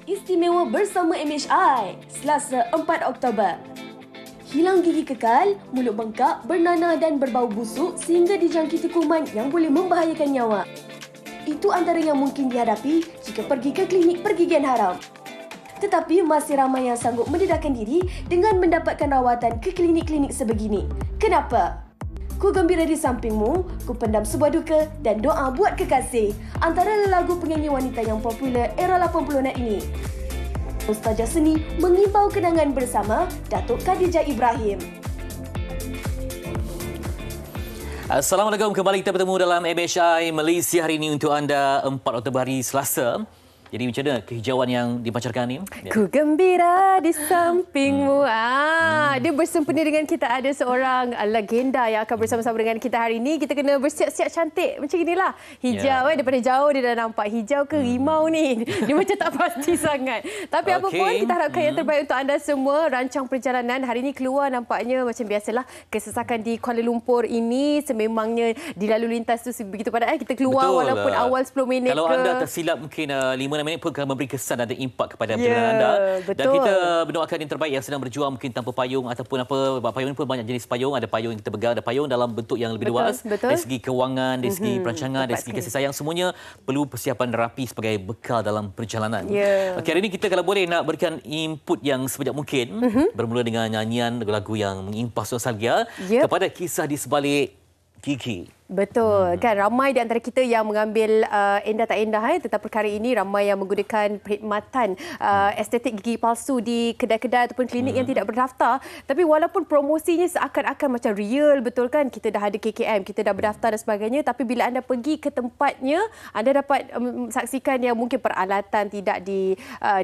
Istimewa bersama MHI, Selasa 4 Oktober. Hilang gigi kekal, mulut bengkak, bernanah dan berbau busuk sehingga dijangkiti kuman yang boleh membahayakan nyawa. Itu antara yang mungkin dihadapi jika pergi ke klinik pergigian haram. Tetapi masih ramai yang sanggup mendedahkan diri dengan mendapatkan rawatan ke klinik-klinik sebegini. Kenapa? Ku gembira di sampingmu, ku pendam sebuah duka dan doa buat kekasih. Antara lagu penyanyi wanita yang popular era 80-an ini. Ustazah seni mengimbau kenangan bersama Datuk Khadijah Ibrahim. Assalamualaikum, kembali kita bertemu dalam MHI Malaysia hari ini untuk anda 4 Oktober hari Selasa. Jadi macam mana kehijauan yang dipancarkan ni? Ku gembira di sampingmu. Dia bersempena dengan kita ada seorang legenda yang akan bersama-sama dengan kita hari ini. Kita kena bersiap-siap cantik macam inilah. Hijau daripada jauh dia dah nampak hijau ke rimau ni. Dia macam tak pasti sangat. Tapi apapun kita harapkan yang terbaik untuk anda semua. Rancang perjalanan hari ini keluar nampaknya macam biasalah. Kesesakan di Kuala Lumpur ini sememangnya di lalu lintas tu begitu padat. Kita keluar walaupun awal 10 minit kalau anda tersilap mungkin 5-6 minit pun akan memberi kesan dan impak kepada perjalanan anda. Betul. Dan kita mendoakan yang terbaik yang sedang berjuang mungkin tanpa payung ataupun apa. Payung pun banyak jenis payung. Ada payung yang kita pegang, ada payung dalam bentuk yang lebih luas. Dari segi kewangan, dari segi perancangan, dari segi kasih sayang, semuanya perlu persiapan rapi sebagai bekal dalam perjalanan. Okey, hari ini kita kalau boleh nak berikan input yang sebanyak mungkin bermula dengan nyanyian lagu-lagu yang mengimpas nostalgia kepada kisah di sebalik gigi. Betul, kan ramai di antara kita yang mengambil endah tak endah tetapi perkara ini ramai yang menggunakan perkhidmatan estetik gigi palsu di kedai-kedai ataupun klinik yang tidak berdaftar. Tapi walaupun promosinya seakan-akan macam real, betul kan? Kita dah ada KKM, kita dah berdaftar dan sebagainya, tapi bila anda pergi ke tempatnya, anda dapat saksikan yang mungkin peralatan tidak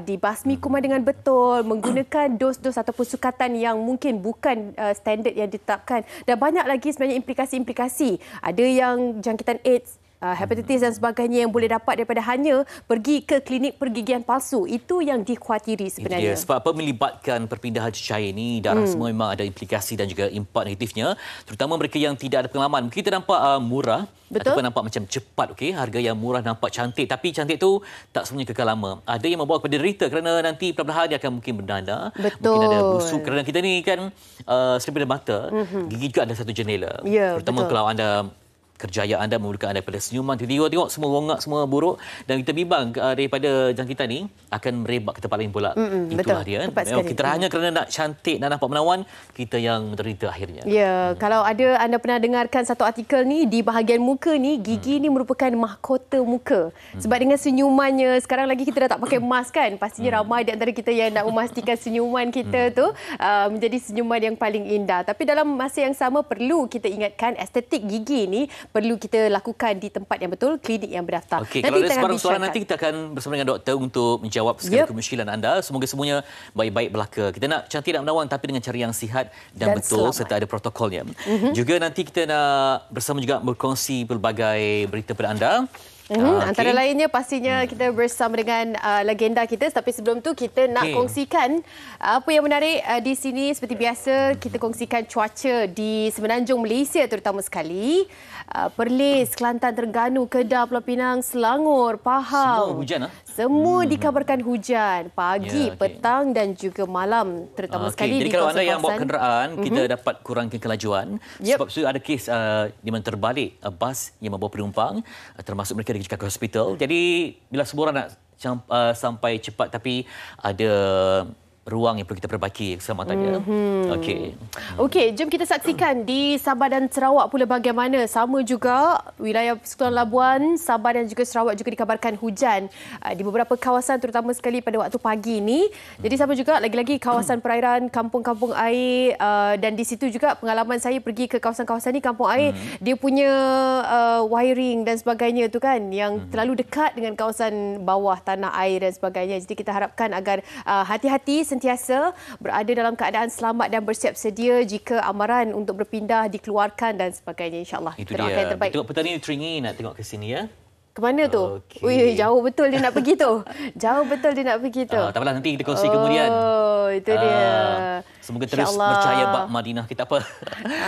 dibasmi kuman dengan betul, menggunakan dos-dos ataupun sukatan yang mungkin bukan standard yang ditetapkan, dan banyak lagi sebenarnya implikasi-implikasi. Ada yang jangkitan AIDS, hepatitis dan sebagainya yang boleh dapat daripada hanya pergi ke klinik pergigian palsu. Itu yang dikhawatiri sebenarnya. Sebab apa melibatkan perpindahan cecair ini, darah semua memang ada implikasi dan juga impak negatifnya. Terutama mereka yang tidak ada pengalaman. Kita nampak murah. Betul. Ataupun nampak macam cepat, harga yang murah nampak cantik. Tapi cantik tu tak semuanya kekal lama. Ada yang membawa kepada derita kerana nanti perlahan-lahan dia akan mungkin bernanah. Betul. Mungkin ada busuk. Kerana kita ni kan selain mata, gigi juga ada satu jendela. Terutama kalau anda kerjaya anda memerlukan anda pada senyuman, tiba-tiba tengok semua rongak, semua buruk dan kita bimbang daripada jangkitan ni akan merebak ke tempat lain pula. Itulah dia. Kita hanya kerana nak cantik dan nampak menawan, kita yang menderita akhirnya. Kalau ada anda pernah dengarkan satu artikel ni, di bahagian muka ni, gigi ni merupakan mahkota muka. Sebab dengan senyumannya, sekarang lagi kita dah tak pakai mask kan, pastinya ramai di antara kita yang nak memastikan senyuman kita tu menjadi senyuman yang paling indah. Tapi dalam masa yang sama perlu kita ingatkan estetik gigi ni perlu kita lakukan di tempat yang betul, klinik yang berdaftar. Okey, kalau ada sebarang soalan nanti kita akan bersama dengan doktor untuk menjawab segala kemusykilan anda. Semoga semuanya baik-baik belaka. Kita nak cantik, nak menawan tapi dengan cara yang sihat dan betul selamat, serta ada protokolnya. Juga nanti kita nak bersama juga berkongsi pelbagai berita pada anda. Antara lainnya pastinya kita bersama dengan legenda kita, tapi sebelum tu kita nak kongsikan apa yang menarik di sini. Seperti biasa kita kongsikan cuaca di semenanjung Malaysia terutama sekali. Perlis, Kelantan, Terengganu, Kedah, Pulau Pinang, Selangor, Pahang. Semua hujan Semua dikabarkan hujan pagi, petang dan juga malam terutama sekali jadi di kalau anda kawasan-kawasan yang bawa kenderaan, kita dapat kurangkan kelajuan. Sebab itu ada kes di mana terbalik bas yang membawa penumpang, termasuk mereka di Jakarta Hospital. Jadi bila semua orang nak sampai cepat tapi ada ruang yang perlu kita perbaiki keselamatannya. Okey, jom kita saksikan di Sabah dan Sarawak pula bagaimana. Sama juga wilayah Persekutuan Labuan, Sabah dan juga Sarawak juga dikabarkan hujan di beberapa kawasan terutama sekali pada waktu pagi ini. Jadi sama juga lagi-lagi kawasan perairan, kampung-kampung air, dan di situ juga pengalaman saya pergi ke kawasan-kawasan ni, kampung air, dia punya wiring dan sebagainya tu kan yang terlalu dekat dengan kawasan bawah tanah air dan sebagainya. Jadi kita harapkan agar hati-hati, sentiasa berada dalam keadaan selamat dan bersiap sedia jika amaran untuk berpindah dikeluarkan dan sebagainya, insyaAllah. Itu dia. Tengok petani teringin nak tengok ke sini ya. Ke mana tu? Okey. Ui, jauh betul dia nak pergi tu. Jauh betul dia nak pergi tu. Tak apalah, nanti kita kongsi kemudian. Oh, itu dia. Semoga terus InsyaAllah. bercahaya bab Madinah kita apa.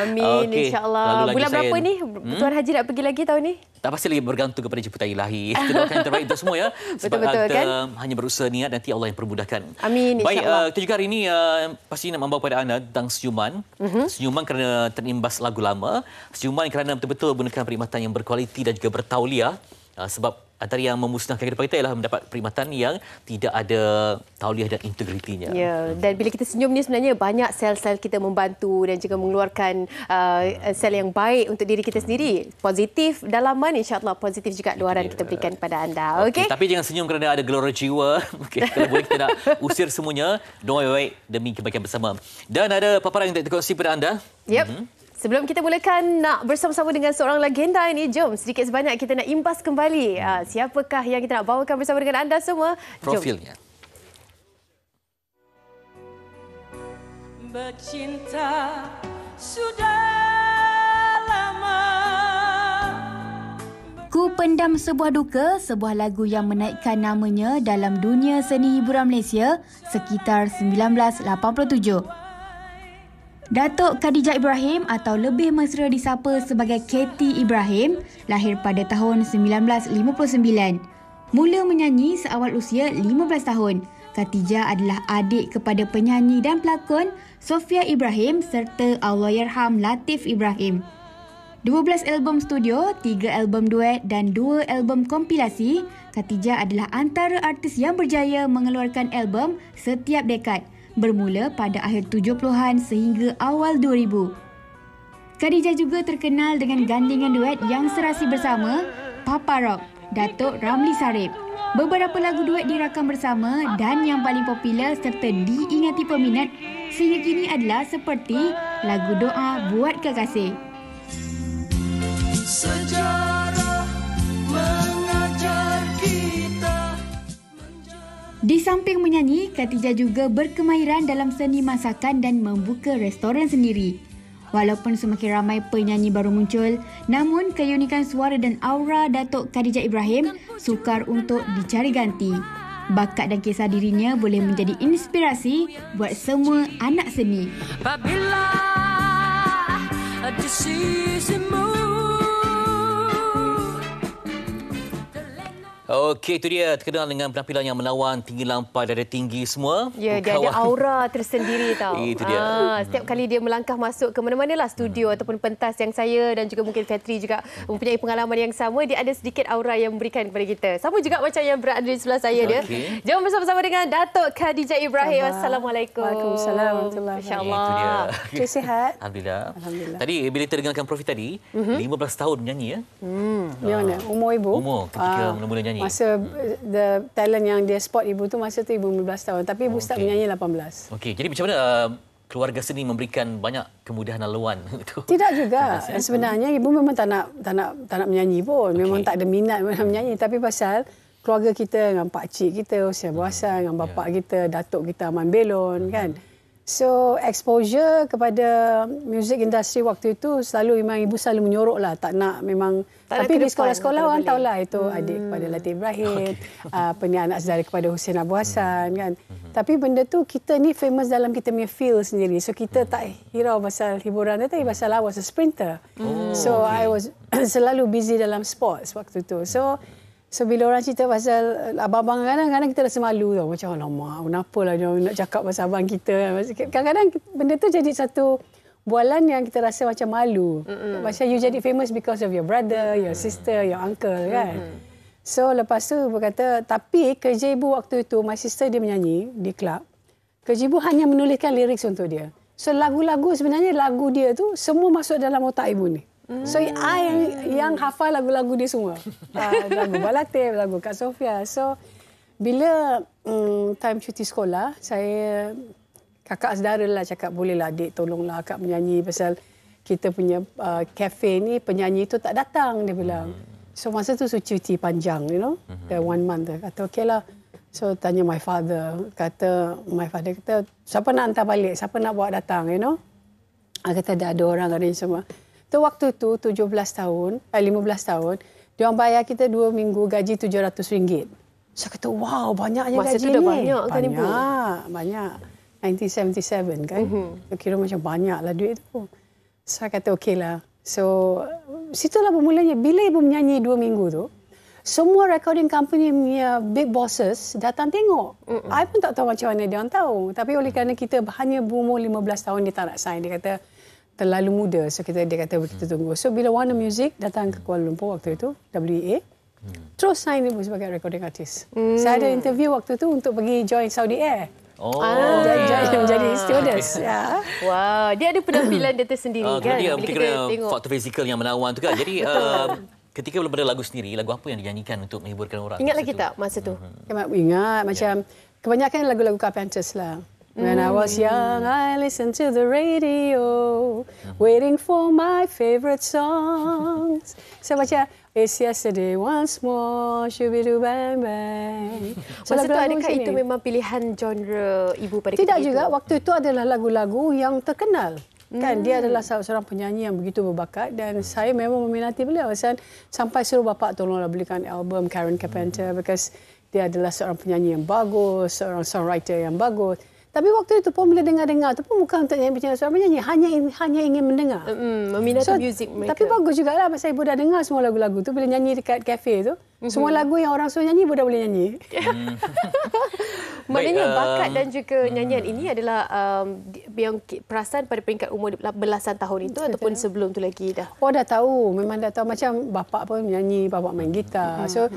Amin, Okey, insyaAllah. lalu lagi Bulan saya- berapa ni? Tuan Haji nak pergi lagi tahun ni? Tak pasti lagi, bergantung kepada jemputan ilahi. Kita doakan yang terbaik untuk semua ya. Sebab Betul-betul, kita kan? hanya berusaha niat, nanti Allah yang permudahkan. Amin, Baik, insyaAllah. kita juga hari ini pasti nak membawa kepada anda tentang senyuman. Senyuman kerana terimbas lagu lama. Senyuman kerana betul-betul menggunakan perkhidmatan yang berkualiti dan juga bertauliah. Sebab antara yang memusnahkan kehidupan kita ialah mendapat perkhidmatan yang tidak ada tauliah dan integritinya. Ya, dan bila kita senyum ni sebenarnya banyak sel-sel kita membantu dan juga mengeluarkan sel yang baik untuk diri kita sendiri. Positif dalaman, insya-Allah positif juga luaran kita berikan kepada anda. Okey? Tapi jangan senyum kerana ada gelora jiwa. Okey, kalau boleh kita nak usir semuanya. Doa yang baik demi kebaikan bersama. Dan ada paparan yang tak terkongsi pada anda. Yep. Sebelum kita mulakan nak bersama-sama dengan seorang legenda ini, jom sedikit sebanyak kita nak impas kembali siapakah yang kita nak bawakan bersama dengan anda semua. Jom. Profilnya. Bercinta sudah lama. Ku Pendam Sebuah Duka, sebuah lagu yang menaikkan namanya dalam dunia seni hiburan Malaysia sekitar 1987. Datuk Khadijah Ibrahim atau lebih mesra disapa sebagai Katie Ibrahim lahir pada tahun 1959. Mula menyanyi seawal usia 15 tahun. Khadijah adalah adik kepada penyanyi dan pelakon Sofia Ibrahim serta Allahyarham Latif Ibrahim. 12 album studio, 3 album duet dan 2 album kompilasi, Khadijah adalah antara artis yang berjaya mengeluarkan album setiap dekad. Bermula pada akhir 70-an sehingga awal 2000. Khadijah juga terkenal dengan gandingan duet yang serasi bersama Papa Rock, Datuk Ramli Sarip. Beberapa lagu duet dirakam bersama dan yang paling popular serta diingati peminat sehingga kini adalah seperti lagu Doa Buat Kekasih. Sejarah mengajar kita. Di samping menyanyi, Khadijah juga berkemahiran dalam seni masakan dan membuka restoran sendiri. Walaupun semakin ramai penyanyi baru muncul, namun keunikan suara dan aura Datuk Khadijah Ibrahim sukar untuk dicari ganti. Bakat dan kisah dirinya boleh menjadi inspirasi buat semua anak seni. Apabila di sisimu. Okey, itu dia terkenal dengan penampilan yang menawan, tinggi lampau, dada tinggi semua. Ya, dia ada aura tersendiri tau. Itu dia. Setiap kali dia melangkah masuk ke mana-mana lah studio ataupun pentas yang saya dan juga mungkin Fatri juga mempunyai pengalaman yang sama, dia ada sedikit aura yang memberikan kepada kita. Sama juga macam yang berada di sebelah saya dia. Okey. Jom bersama-sama dengan Datuk Khadijah Ibrahim. Assalamualaikum. Waalaikumsalam warahmatullahi Masya-Allah. Okay, sihat? Alhamdulillah. Alhamdulillah. Tadi bila kita dengarkan Profi tadi, 15 tahun menyanyi ya. Yang mana? Umur ibu? Umur ketika mula-mula nyanyi. Masa the talent yang dia spot ibu tu masa tu ibu 15 tahun. Tapi ibu start menyanyi 18. Okey, jadi macam mana keluarga seni memberikan banyak kemudahan laluan itu? Tidak juga. Sebenarnya ibu memang tak nak menyanyi pun. Memang tak ada minat menyanyi. Tapi pasal keluarga kita dengan pak cik kita, usia buasan, dengan bapa kita, datuk kita Aman Belon kan. So exposure kepada music industry waktu itu selalu memang ibu selalu menyorok lah, tak nak memang. Tak tapi nak ke di depan, sekolah-sekolah kalau orang boleh. tahulah itu adik kepada Latif Ibrahim, anak saudara kepada Hussein Abu Hassan kan. Tapi benda tu kita ni famous dalam kita punya field sendiri. So kita tak hirau pasal hiburan tapi pasal I was a sprinter. So I was selalu busy dalam sports waktu tu. So bila orang cerita pasal abang-abang kadang-kadang kita rasa malu tau. Macam alamak, kenapa lah dia nak cakap pasal abang kita. Kadang-kadang benda tu jadi satu bualan yang kita rasa macam malu. Macam you jadi famous because of your brother, your sister, your uncle kan. So lepas tu ibu kata, tapi kerja ibu waktu itu, my sister dia menyanyi di klub. Kerja ibu hanya menuliskan lirik untuk dia. So lagu-lagu sebenarnya lagu dia tu semua masuk dalam otak ibu ni. So I yang hafal lagu-lagu dia semua. Lagu Balatif, lagu Kak Sofia. So bila time cuti sekolah, saya kakak saudara lah cakap bolehlah adik tolonglah akak menyanyi pasal kita punya cafe ni penyanyi tu tak datang dia bilang. So masa tu cuti panjang the 1 month tu. Kata okey lah. So tanya my father, my father kata siapa nak hantar balik, siapa nak bawa datang Kata ada orang ada semua. Tu waktu tu 17 tahun, 15 tahun, Dia orang bayar kita 2 minggu gaji RM700. Saya kata, wow, banyaknya Masa gaji tu dah ni. banyak kan, Ibu? Banyak. 1977 kan. Kira macam banyaklah duit tu. Saya kata, okeylah. So, situlah bermulanya. Bila ibu menyanyi 2 minggu tu, semua recording company punya big bosses datang tengok. I pun tak tahu macam mana dia orang tahu. Tapi oleh kerana kita hanya berumur 15 tahun, dia tak nak sign. Dia kata, terlalu muda. So, dia kata, kita tunggu. So, bila Warner Music datang ke Kuala Lumpur waktu itu, WEA, terus sign ibu sebagai recording artist. Saya ada interview waktu tu untuk pergi join Saudi Air. Menjadi stewardess. Ya. Wah, dia ada penampilan dia tersendiri kan. Dia Bila mungkin kita kena tengok. faktor fizikal yang menawan tu kan. Jadi ketika belum ada lagu sendiri, lagu apa yang dinyanyikan untuk menghiburkan orang? Ingat lagi tak masa tu? Ingat macam kebanyakan lagu-lagu Carpenters lah. When I was young, I listened to the radio, waiting for my favorite songs. So macam, it's yesterday once more, shoo-be-doo bang bang. So, Masa tu lagu-lagu adakah macam itu ni. memang pilihan genre ibu pada Tidak ketika juga, itu? waktu itu adalah lagu-lagu yang terkenal. Kan dia adalah seorang penyanyi yang begitu berbakat dan saya memang meminati beliau. Sampai suruh bapa tolonglah belikan album Karen Carpenter because dia adalah seorang penyanyi yang bagus, seorang songwriter yang bagus. Tapi waktu itu pun bila dengar-dengar tu pun bukan untuk nyanyi seorang penyanyi, hanya ingin mendengar. Meminati muzik mereka. Tapi bagus jugalah pasal ibu dah dengar semua lagu-lagu tu bila nyanyi dekat kafe tu. Semua lagu yang orang suruh nyanyi ibu dah boleh nyanyi. Maknanya bakat dan juga nyanyian ini adalah yang perasan pada peringkat umur belasan tahun itu ataupun sebelum tu lagi dah. Oh dah tahu, memang dah tahu macam bapa pun menyanyi, bapa main gitar. So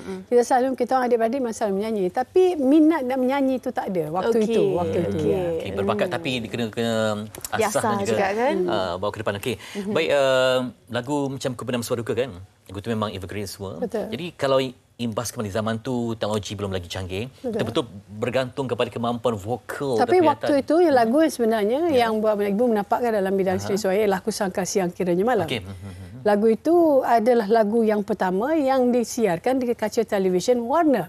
kita orang adik-beradik memang selalu menyanyi, tapi minat nak menyanyi itu tak ada waktu itu. Okay, berbakat tapi kena asah juga kan. Bawa ke depan. Okey. Baik, lagu macam Kumpulan Suara Duka kan. Lagu tu memang evergreen semua. Betul. Jadi kalau imbas kembali zaman tu teknologi belum lagi canggih, betul-betul bergantung kepada kemampuan vokal. Tapi waktu itu yang lagu yang sebenarnya yang buat ibu menampakkan dalam bidang seni suara ialah Ku Sangka Siang Kiranya Malam. Okey. Lagu itu adalah lagu yang pertama yang disiarkan di kaca televisyen Warner.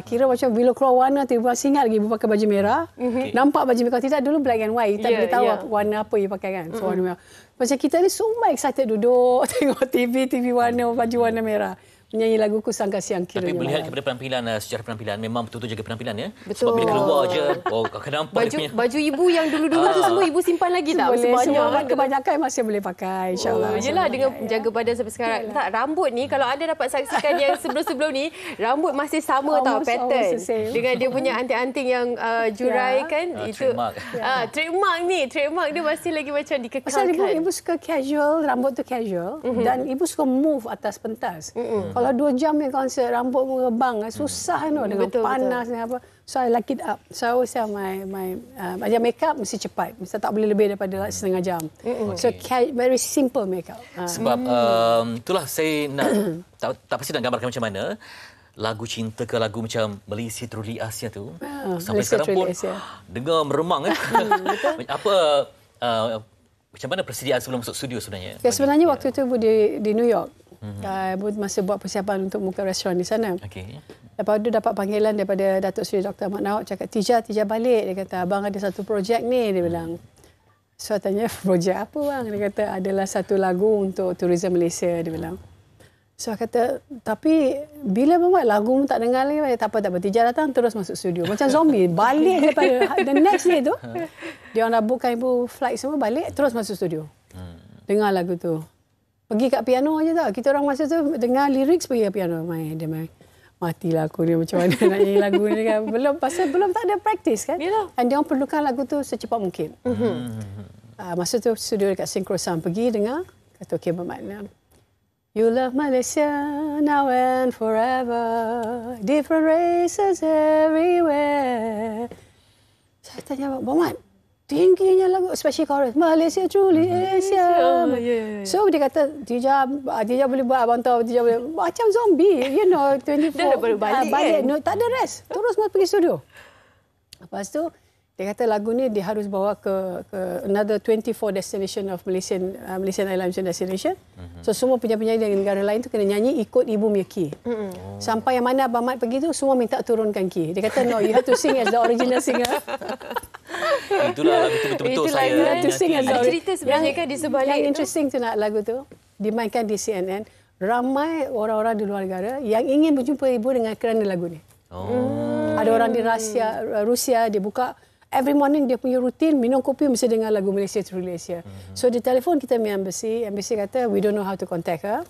Kira macam bila keluar Warner tu ibu masih ingat lagi ibu pakai baju merah. Nampak baju merah. Tidak, dulu black and white. Tak boleh tahu warna apa ibu pakai kan. So, warna merah. Macam kita ni semua excited duduk tengok TV warna, baju warna merah. Menyanyi lagu Ku Sangka Siang Kiranya Tapi melihat Malam. kepada penampilan, secara penampilan memang betul-betul jaga penampilan ya. Betul. Sebab bila keluar je, akan nampak dia punya. Baju ibu yang dulu-dulu tu semua ibu simpan lagi tak? Boleh, Sebanyak semua kan? kebanyakan masih boleh pakai insyaAllah. Yelah, dengan jaga badan sampai sekarang. Tak, rambut ni kalau anda dapat saksikan yang sebelum-sebelum ni, rambut masih sama tau, pattern. the same. Dengan dia punya anting-anting yang jurai kan. Itu Trademark. Trademark dia masih lagi macam Pasal dikekalkan. ibu suka casual, rambut tu casual dan ibu suka move atas pentas. Kalau 2 jam ni konsert, rambut mengebang, susah dengan Betul, panas dengan apa. So I like it up. So I always have my macam makeup mesti cepat. Mesti tak boleh lebih daripada setengah jam. So very simple makeup. Sebab itulah saya nak tak pasti nak gambarkan macam mana lagu cinta ke lagu macam Malaysia Truly Asia tu sampai Malaysia sekarang Truly pun Asia. dengar meremang kan. Apa macam mana persediaan sebelum masuk studio sebenarnya? Ya, sebenarnya waktu tu ibu di New York. Ibu masih buat persiapan untuk buka restoran di sana. Okey. Lepas tu dapat panggilan daripada Datuk Seri Dr. Ahmad Nawab cakap, Tija balik. Dia kata, abang ada satu projek ni. Dia bilang. So, saya tanya, projek apa bang? Dia kata, adalah satu lagu untuk tourism Malaysia. Dia bilang. So, saya kata, tapi bila membuat lagu pun tak dengar lagi. Tak apa. Tija datang, terus masuk studio. Macam zombie. Balik daripada the next day tu. Dia orang dah bookkan ibu flight semua, balik, terus masuk studio. Dengar lagu tu. Pergi kat piano aja tau. Kita orang masa tu dengar lirik pergi kat piano. Dia main. Matilah aku ni macam mana nak nyanyi lagu ni kan. Belum tak ada practice kan. Yalah. Dan dia orang perlukan lagu tu secepat mungkin. Masa tu studio dekat Synchro Sound. Pergi dengar. Kata okey bermakna. You love Malaysia now and forever. Different races everywhere. Saya tanya Abang Mat. Tingginya lagu, especially chorus. Malaysia truly Asia. So dia kata, Tija boleh buat, abang tahu, Tija boleh. Macam zombie, 24. Dah baru balik kan? No, tak ada rest. Terus mau pergi studio. Lepas tu, dia kata lagu ni dia harus bawa ke another 24 destination of Malaysian Airlines destination. So semua penyanyi dari negara lain tu kena nyanyi ikut ibu punya key. Sampai yang mana Abang Mat pergi tu, semua minta turunkan key. Dia kata, no, you have to sing as the original singer. Itulah lagu tu betul-betul Itulah saya kan. To sing as Ada the cerita sebenarnya kan di sebalik Yang tu. interesting tu nak lagu tu dimainkan di CNN. ramai orang-orang di luar negara yang ingin berjumpa ibu dengan kerana lagu ni. Ada orang di Rusia, dia buka every morning dia punya rutin minum kopi mesti dengar lagu Malaysia to Malaysia. So dia telefon kita punya embassy kata we don't know how to contact her.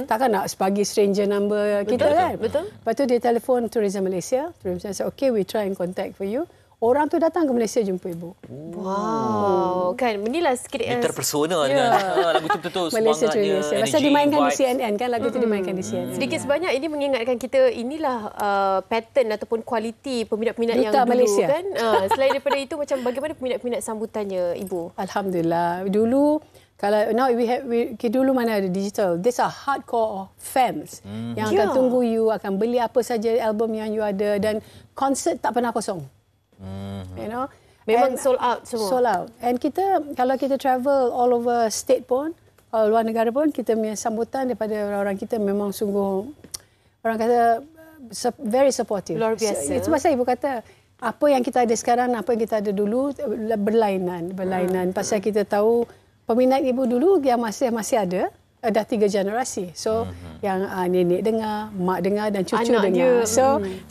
Takkan nak bagi stranger number kita kan. Betul. Lepas tu dia telefon Tourism Malaysia. Tourism Malaysia okay, we try and contact for you. Orang tu datang ke Malaysia jumpa ibu. Wow, kan inilah sedikit Dia terpersona dengan lagu tu betul-betul Malaysia to semangatnya, Malaysia. energy, Pasal dimainkan di vibes. CNN kan, lagu tu dimainkan di CNN. sedikit sebanyak ini mengingatkan kita inilah pattern ataupun kualiti peminat-peminat yang Duta dulu Malaysia. kan. Selain daripada itu macam bagaimana peminat-peminat sambutannya ibu? Alhamdulillah. Dulu kalau now dulu mana ada digital. These are hardcore fans yang akan tunggu you, akan beli apa saja album yang you ada dan konsert tak pernah kosong. You know, Memang And sold out semua. Sold out. And kalau kita travel all over state pun, luar negara pun, kita punya sambutan daripada orang-orang kita memang sungguh, orang kata very supportive. Luar biasa. Itu pasal ibu kata apa yang kita ada sekarang, apa yang kita ada dulu berlainan. Pasal kita tahu peminat ibu dulu yang masih ada. Dah 3 generasi. So yang nenek dengar, mak dengar dan cucu Anak dengar. dia.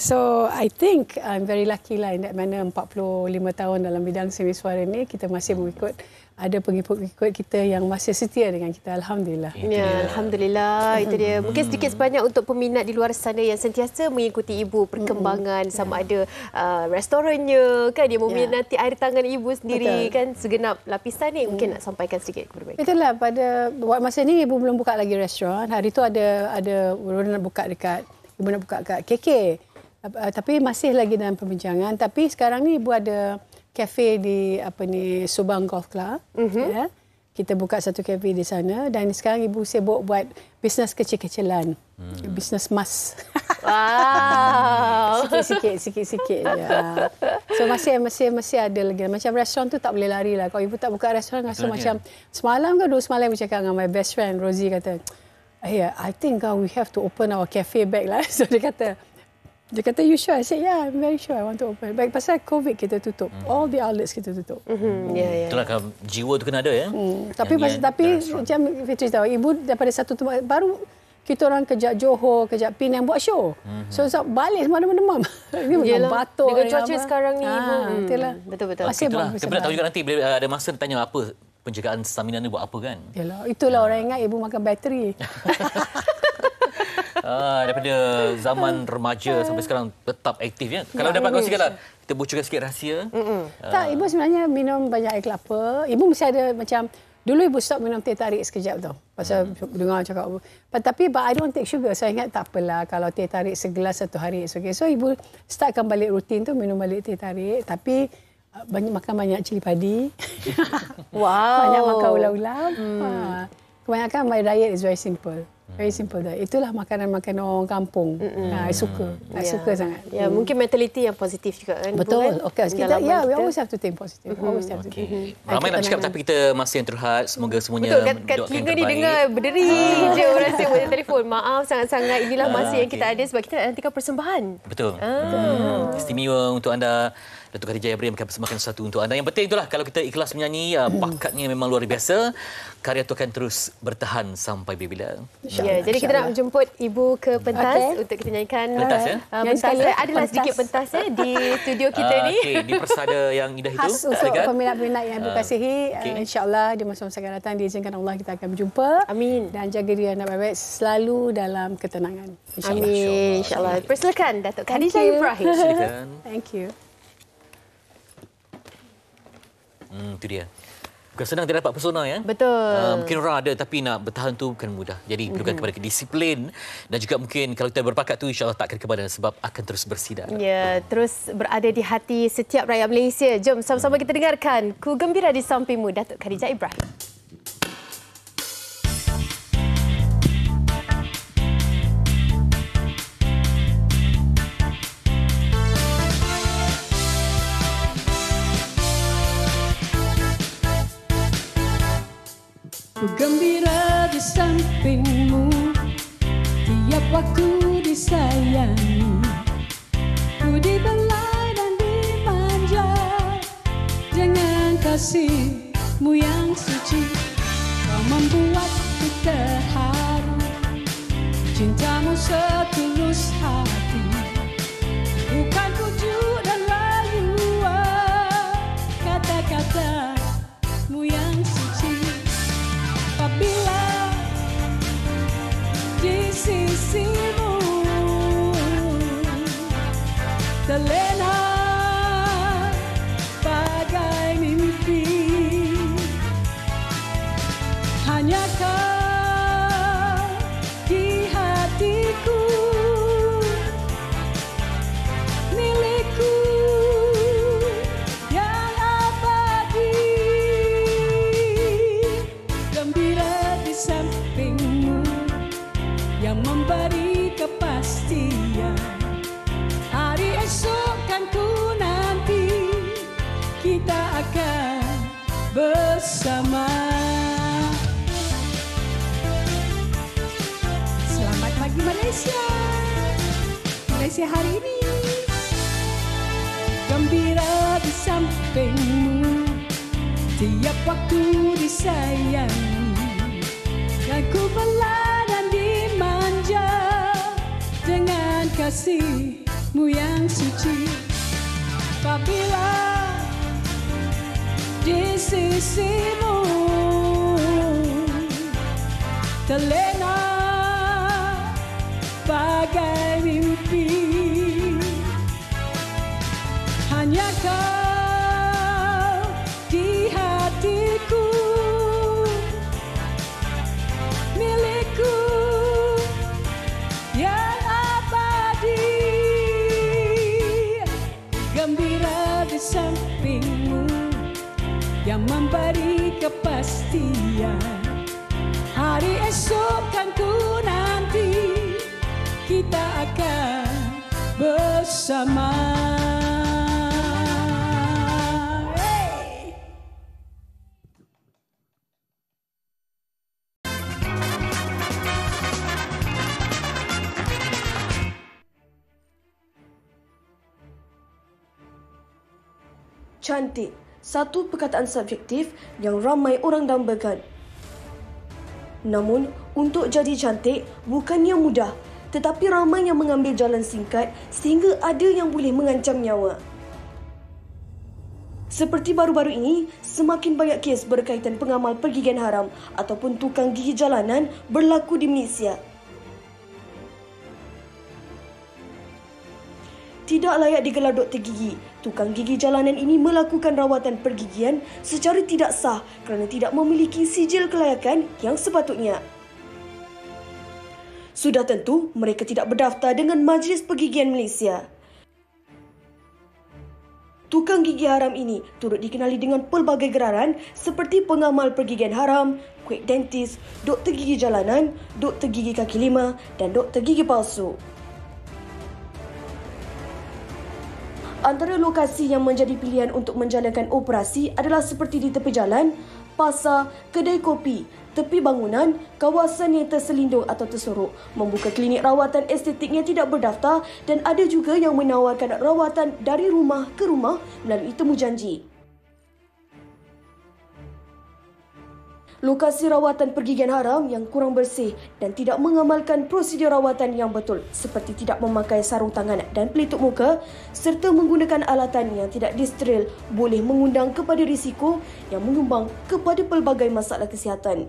So I think I'm very lucky lah in that manner 45 tahun dalam bidang seni suara ni kita masih mengikut, ada pengikut-pengikut kita yang masih setia dengan kita. Alhamdulillah. Ya, alhamdulillah itu dia. Mungkin sedikit sebanyak untuk peminat di luar sana yang sentiasa mengikuti ibu perkembangan sama ada restorannya kan dia meminati air tangan ibu sendiri. Betul. Kan segenap lapisan ni mungkin nak sampaikan sedikit kepada mereka. Itulah buat masa ni ibu belum buka lagi restoran. Hari tu ada ibu nak buka dekat KK. Tapi masih lagi dalam perbincangan. Tapi sekarang ni ibu ada kafe di Subang Golf Club. Ya. Kita buka satu kafe di sana dan sekarang ibu sibuk buat bisnes kecil-kecilan. Bisnes emas. Wow. Sikit-sikit je. So masih ada lagi. Macam restoran tu tak boleh lari lah. Kalau ibu tak buka restoran rasa macam semalam ke 2 semalam ibu cakap dengan my best friend Rosie kata, I think we have to open our cafe back lah. So dia kata, you sure? I said, yeah, I'm very sure I want to open. Baik, pasal COVID kita tutup. All the outlets kita tutup. Itulah kalau jiwa tu kena ada ya. Tapi macam Fitri tahu, ibu daripada satu tempat baru, kita orang kejap Johor, kejap Penang buat show. So balik semua demam. Ini macam batuk. Dengan cuaca sekarang ni ibu. Itulah. Betul-betul. Masih Itulah. bagus. Kita nak tahu juga nanti bila ada masa tanya apa penjagaan stamina ni buat apa kan. Itulah orang ingat ibu makan bateri. Daripada zaman remaja sampai sekarang tetap aktif ya. Kalau dapat kongsikanlah, kita bocorkan sikit rahsia. Tak, ibu sebenarnya minum banyak air kelapa. Ibu mesti ada macam, dulu ibu stop minum teh tarik sekejap tau. Pasal dengar cakap. Tapi I don't take sugar. So I ingat tak apalah kalau teh tarik segelas satu hari. Okay. So ibu startkan balik rutin tu minum balik teh tarik. Tapi makan banyak cili padi. Wow. Banyak makan ulam-ulam. Kebanyakan my diet is very simple. Very simple diet. Itulah makanan-makanan orang kampung. I suka. I suka sangat. Ya, mungkin mentaliti yang positif juga kan. Betul. Kan? Okay. Kita, we always have to think positive. Always have to think. Ramai nak cakap tapi kita masih yang terhad. Semoga semuanya Betul, kat telinga ni dengar berderi je orang rasa boleh telefon. Maaf sangat-sangat. Inilah masa yang kita ada sebab kita nak nantikan persembahan. Betul. Istimewa untuk anda. Datuk Khadijah Ibrahim akan persembahkan satu untuk anda. Yang penting itulah kalau kita ikhlas menyanyi, bakatnya memang luar biasa. Karya itu akan terus bertahan sampai bila-bila. Ya, jadi kita nak menjemput ibu ke pentas untuk kita nyanyikan pentas ya. Pentas adalah sedikit pentas di studio kita ni. Okey, di persada yang indah itu. Khas untuk peminat-peminat yang berkasihi. InsyaAllah di masa-masa akan datang diizinkan Allah kita akan berjumpa. Amin. Dan jaga diri anda baik-baik selalu dalam ketenangan. Amin. InsyaAllah. Persilakan Datuk Khadijah Ibrahim. Silakan. Thank you. Itu dia. Bukan senang dia dapat persona ya. Betul. Mungkin orang ada tapi nak bertahan tu bukan mudah. Jadi perlukan kepada kedisiplin dan juga mungkin kalau kita berbakat tu insya-Allah tak akan kepada sebab akan terus bersinar. Ya, terus berada di hati setiap rakyat Malaysia. Jom sama-sama kita dengarkan Ku Gembira di Sampingmu Datuk Khadijah Ibrahim. Ku gembira di sampingmu, tiap waktu disayangi. Ku dibelai dan dimanja dengan kasih-Mu yang suci. Kau membuatku terharu cintamu setulus hati, bukan pujuk dan rayuan kata-katamu yang suci. Apabila di sisimu terlena bagai mimpi, hanya kau di hatiku, milikku yang abadi. Gembira di sampingmu yang memberi kepastian, hari esok kan ku nanti kita akan bersama. Selamat pagi Malaysia, Malaysia hari ini. Gembira di sampingmu, tiap waktu disayangi, dan ku bela dan dimanja dengan kasihmu yang suci. Apabila di sisimu terlena bagai mimpi, hanya kau di hatiku, milikku yang abadi. Gembira di sampingmu yang memberi kepastian, hari esok kan ku nanti kita akan bersama. Cantik, satu perkataan subjektif yang ramai orang dambakan. Namun, untuk jadi cantik bukannya mudah, tetapi ramai yang mengambil jalan singkat sehingga ada yang boleh mengancam nyawa. Seperti baru-baru ini, semakin banyak kes berkaitan pengamal pergigian haram ataupun tukang gigi jalanan berlaku di Malaysia. Tidak layak digelar doktor gigi, tukang gigi jalanan ini melakukan rawatan pergigian secara tidak sah kerana tidak memiliki sijil kelayakan yang sepatutnya. Sudah tentu, mereka tidak berdaftar dengan Majlis Pergigian Malaysia. Tukang gigi haram ini turut dikenali dengan pelbagai geraran seperti pengamal pergigian haram, quick dentist, doktor gigi jalanan, doktor gigi kaki lima dan doktor gigi palsu. Antara lokasi yang menjadi pilihan untuk menjalankan operasi adalah seperti di tepi jalan, pasar, kedai kopi, tepi bangunan, kawasan yang terselindung atau tersorok, membuka klinik rawatan estetik yang tidak berdaftar dan ada juga yang menawarkan rawatan dari rumah ke rumah melalui temu janji. Lokasi rawatan pergigian haram yang kurang bersih dan tidak mengamalkan prosedur rawatan yang betul seperti tidak memakai sarung tangan dan pelitup muka serta menggunakan alatan yang tidak disteril boleh mengundang kepada risiko yang menyumbang kepada pelbagai masalah kesihatan.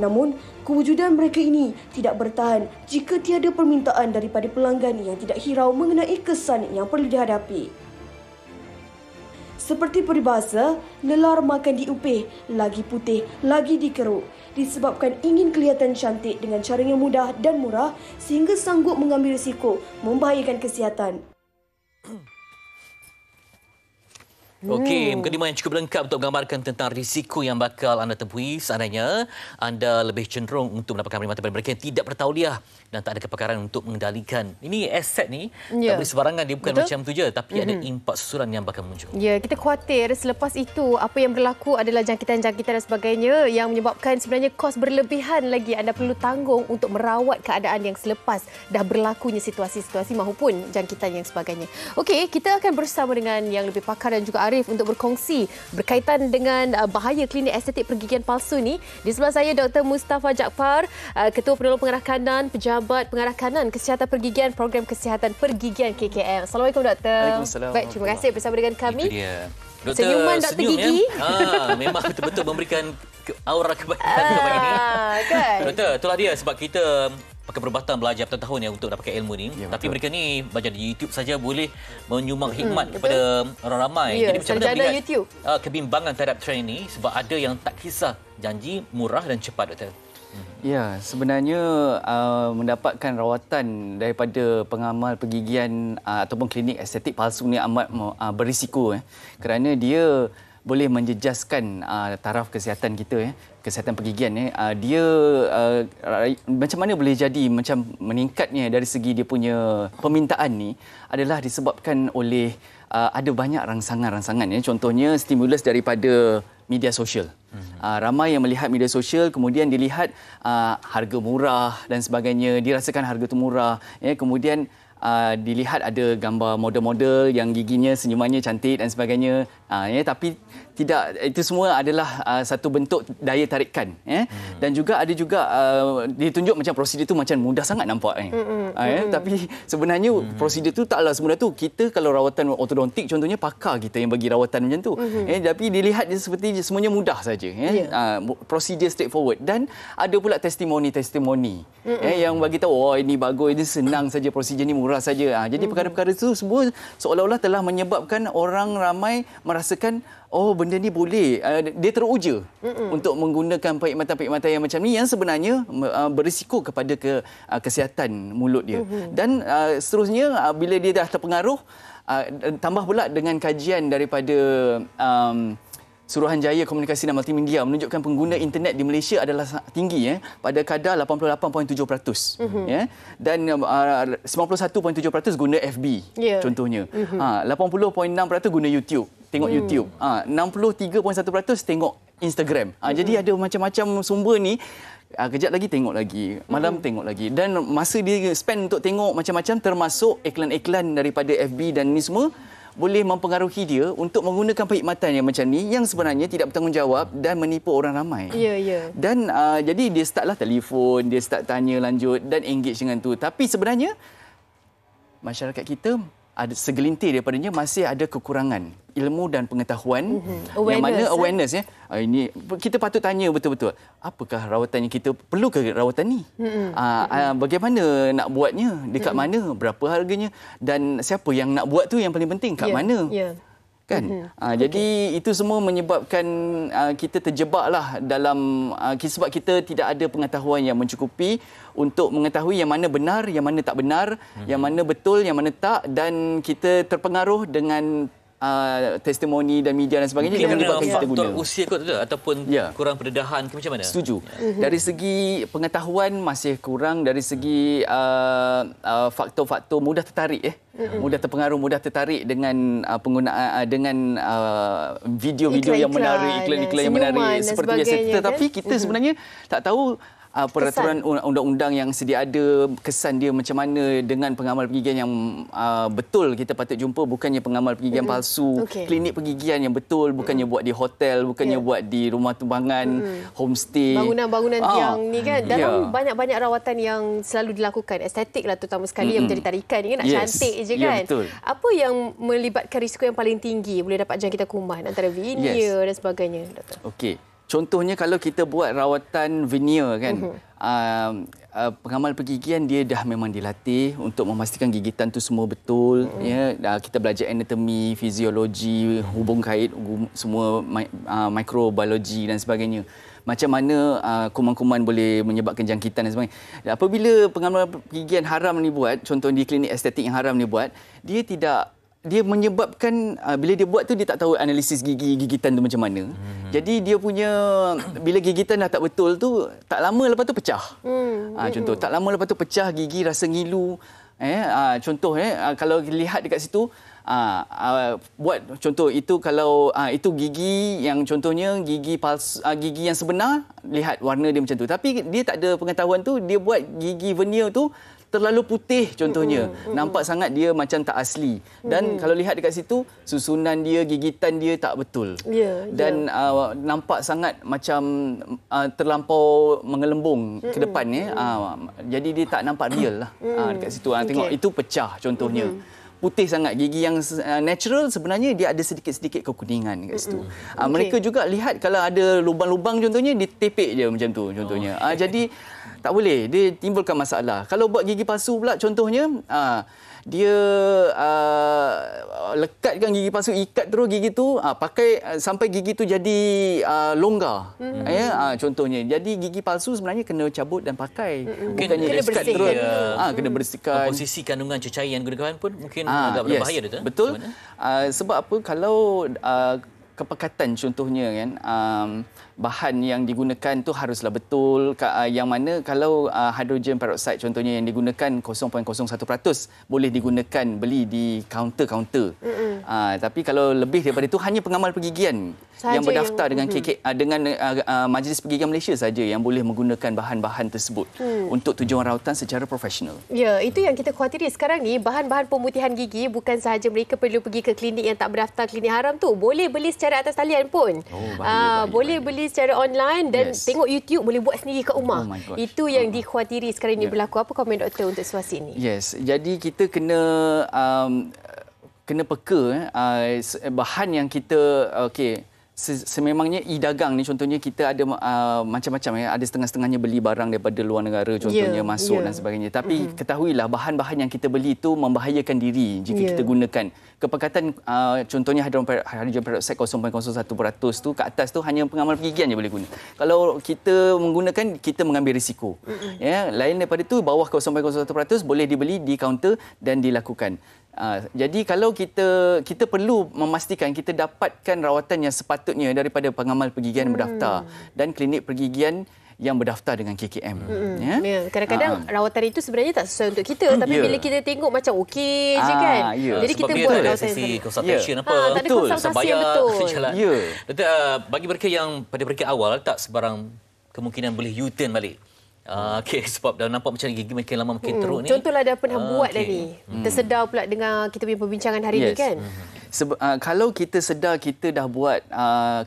Namun, kewujudan mereka ini tidak bertahan jika tiada permintaan daripada pelanggan yang tidak hirau mengenai kesan yang perlu dihadapi. Seperti peribahasa, lelar makan diupih, lagi putih, lagi dikeruk. Disebabkan ingin kelihatan cantik dengan cara yang mudah dan murah sehingga sanggup mengambil risiko membahayakan kesihatan. Okey, mukadimah yang cukup lengkap untuk menggambarkan tentang risiko yang bakal anda temui seandainya anda lebih cenderung untuk mendapatkan perkhidmatan daripada mereka yang tidak bertauliah dan tak ada kepakaran untuk mengendalikan. Ini aset ni, tak boleh sebarangan, dia bukan macam tu je, tapi ada impak susulan yang bakal muncul. Ya, kita khawatir selepas itu apa yang berlaku adalah jangkitan-jangkitan dan sebagainya yang menyebabkan sebenarnya kos berlebihan lagi anda perlu tanggung untuk merawat keadaan yang selepas dah berlakunya situasi-situasi maupun jangkitan yang sebagainya. Okey, kita akan bersama dengan yang lebih pakar dan juga arif Arif untuk berkongsi berkaitan dengan bahaya klinik estetik pergigian palsu ni. Di sebelah saya Dr. Mustafa Jaafar, Ketua Penolong Pengarah Kanan, Pejabat Pengarah Kanan Kesihatan Pergigian Program Kesihatan Pergigian KKM. Assalamualaikum Dr. Waalaikumsalam. Baik, terima kasih bersama dengan kami. Itu dia. Senyuman Dr. Gigi. Ya? Memang betul-betul memberikan aura kebaikan kepada ini. Kan? Doktor, itulah dia sebab kita pakai perubatan belajar bertahun-tahun ya untuk dapatkan ilmu ni. Ya, tapi betul. mereka ni belajar di YouTube saja boleh menyumbang hikmat kepada orang ramai. Ya, Jadi macam mana sarjana melihat YouTube. kebimbangan terhadap trend ini sebab ada yang tak kisah janji murah dan cepat, Doktor. Ya, sebenarnya mendapatkan rawatan daripada pengamal pergigian ataupun klinik estetik palsu ni amat berisiko kerana dia boleh menjejaskan taraf kesihatan kita kesihatan pergigian dia macam mana boleh jadi macam meningkatnya dari segi dia punya permintaan ni adalah disebabkan oleh ada banyak rangsangan-rangsangan contohnya stimulus daripada media sosial. Ramai yang melihat media sosial kemudian dilihat harga murah dan sebagainya, dirasakan harga itu murah kemudian dilihat ada gambar model-model yang giginya senyumannya cantik dan sebagainya tapi tidak, itu semua adalah satu bentuk daya tarikan dan juga ada juga ditunjuk macam prosedur itu macam mudah sangat nampak tapi sebenarnya prosedur itu taklah semudah tu. Kita kalau rawatan ortodontik contohnya pakar kita yang bagi rawatan macam tu tapi dilihat seperti semuanya mudah saja prosedur straightforward dan ada pula testimoni yang bagi tahu ini bagus, ini senang saja, prosedur ni murah saja. Jadi perkara-perkara itu semua seolah-olah telah menyebabkan orang ramai merasakan benda ni boleh, dia teruja untuk menggunakan perkhidmatan-perkhidmatan yang macam ni yang sebenarnya berisiko kepada kesihatan mulut dia. Dan seterusnya bila dia dah terpengaruh, tambah pula dengan kajian daripada Suruhanjaya Komunikasi dan Multimedia menunjukkan pengguna internet di Malaysia adalah tinggi pada kadar 88.7%. Dan 91.7% guna FB contohnya. 80.6% guna YouTube, tengok YouTube. 63.1% tengok Instagram. Jadi ada macam-macam sumber ni. Kejap lagi tengok lagi, malam tengok lagi, dan masa dia spend untuk tengok macam-macam termasuk iklan-iklan daripada FB dan ni semua boleh mempengaruhi dia untuk menggunakan perkhidmatan yang macam ni yang sebenarnya tidak bertanggungjawab dan menipu orang ramai. Dan jadi dia startlah telefon, dia start tanya lanjut dan engage dengan tu. Tapi sebenarnya masyarakat kita ada segelintir daripadanya masih ada kekurangan ilmu dan pengetahuan yang mana awareness ini kita patut tanya betul-betul apakah rawatan yang kita perlu ke rawatan ni, bagaimana nak buatnya, dekat mana, berapa harganya dan siapa yang nak buat tu yang paling penting kat mana kan. Jadi itu semua menyebabkan kita terjebaklah dalam sebab kita tidak ada pengetahuan yang mencukupi untuk mengetahui yang mana benar, yang mana tak benar, yang mana betul, yang mana tak, dan kita terpengaruh dengan testimoni dan media dan sebagainya yang menyebabkan kita guna. Faktor usia kot tu ataupun kurang pendedahan ke macam mana? Setuju. Dari segi pengetahuan masih kurang, dari segi faktor-faktor mudah tertarik mudah terpengaruh, mudah tertarik dengan penggunaan dengan video-video yang menarik, iklan-iklan yang menarik seperti biasa. Tetapi kita sebenarnya tak tahu peraturan undang-undang yang sedia ada, kesan dia macam mana dengan pengamal pergigian yang betul kita patut jumpa, bukannya pengamal pergigian palsu, klinik pergigian yang betul, bukannya buat di hotel, bukannya buat di rumah tumbangan, homestay. Bangunan-bangunan yang ni kan, dalam banyak-banyak rawatan yang selalu dilakukan, estetik lah terutama sekali yang menjadi tarikan ni kan, nak cantik je kan. Betul. Apa yang melibatkan risiko yang paling tinggi boleh dapat jangkitan kuman antara veneer dan sebagainya, Doktor? Okey. Contohnya kalau kita buat rawatan veneer kan, pengamal pergigian dia dah memang dilatih untuk memastikan gigitan tu semua betul. Kita belajar anatomi, fiziologi, hubung kait, semua mikrobiologi dan sebagainya. Macam mana kuman-kuman boleh menyebabkan jangkitan dan sebagainya. Apabila pengamal pergigian haram ni buat, contoh di klinik estetik yang haram ni buat, dia menyebabkan bila dia buat tu dia tak tahu analisis gigitan tu macam mana. Jadi dia punya bila gigitan dah tak betul tu tak lama lepas tu pecah. Contoh tak lama lepas tu pecah gigi, rasa ngilu. Contoh kalau lihat dekat situ buat contoh itu kalau itu gigi yang contohnya gigi palsu, gigi yang sebenar, lihat warna dia macam tu. Tapi dia tak ada pengetahuan tu, dia buat gigi veneer tu terlalu putih contohnya. Nampak sangat dia macam tak asli. Dan kalau lihat dekat situ, susunan dia, gigitan dia tak betul. Dan nampak sangat macam terlampau mengelembung ke depan. Jadi dia tak nampak real lah dekat situ. Tengok itu pecah contohnya. Putih sangat. Gigi yang natural sebenarnya dia ada sedikit-sedikit kekuningan kat situ. Mereka juga lihat kalau ada lubang-lubang contohnya, dia tepek je macam tu contohnya. Jadi tak boleh, dia timbulkan masalah. Kalau buat gigi palsu pula contohnya, dia lekatkan gigi palsu, ikat terus gigi tu, pakai sampai gigi tu jadi longgar. Contohnya. Jadi gigi palsu sebenarnya kena cabut dan pakai. Bukannya kena ikat terus. Kena bersihkan. Komposisi kandungan cecair yang digunakan pun mungkin agak berbahaya. Betul. Sebab apa? Kalau kepekatan contohnya kan, bahan yang digunakan tu haruslah betul. Yang mana kalau hydrogen peroxide contohnya yang digunakan 0.01% boleh digunakan beli di kaunter-kaunter. Tapi kalau lebih daripada itu, hanya pengamal pergigian sahaja yang berdaftar dengan dengan Majlis Pergigian Malaysia saja yang boleh menggunakan bahan-bahan tersebut untuk tujuan rawatan secara profesional. Ya, itu yang kita khawatiri sekarang ni. Bahan-bahan pemutihan gigi bukan sahaja mereka perlu pergi ke klinik yang tak berdaftar, klinik haram tu. Boleh beli secara atas talian pun. Boleh beli secara online dan tengok YouTube, boleh buat sendiri kat rumah. Itu yang dikhawatiri sekarang ini berlaku. Apa komen doktor untuk situasi ini? Jadi kita kena peka bahan yang kita sememangnya e-dagang ni contohnya kita ada macam-macam ada setengah-setengahnya beli barang daripada luar negara contohnya masuk dan sebagainya. Tapi ketahuilah bahan-bahan yang kita beli itu membahayakan diri jika kita gunakan. Kepekatan contohnya hydrogen peroxide 0.01% tu ke atas tu hanya pengamal pergigian je boleh guna. Kalau kita menggunakan, kita mengambil risiko. Lain daripada tu, bawah 0.01% boleh dibeli di kaunter dan dilakukan. Jadi kalau kita perlu memastikan kita dapatkan rawatan yang sepatutnya daripada pengamal pergigian berdaftar dan klinik pergigian yang berdaftar dengan KKM. Kadang-kadang rawatan itu sebenarnya tak sesuai untuk kita, tapi bila kita tengok macam okey je kan. Jadi sebab kita dia buat ada sesi consultation apa. Tak ada konsultasi yang betul. Doktor, bagi mereka yang pada peringkat awal tak sebarang kemungkinan boleh U-turn balik. Sebab dah nampak macam gigi makin lama makin teruk ni. Contohlah dah pernah buat dah ni. Tersedar pula dengan kita punya perbincangan hari ni kan. Kalau kita sedar kita dah buat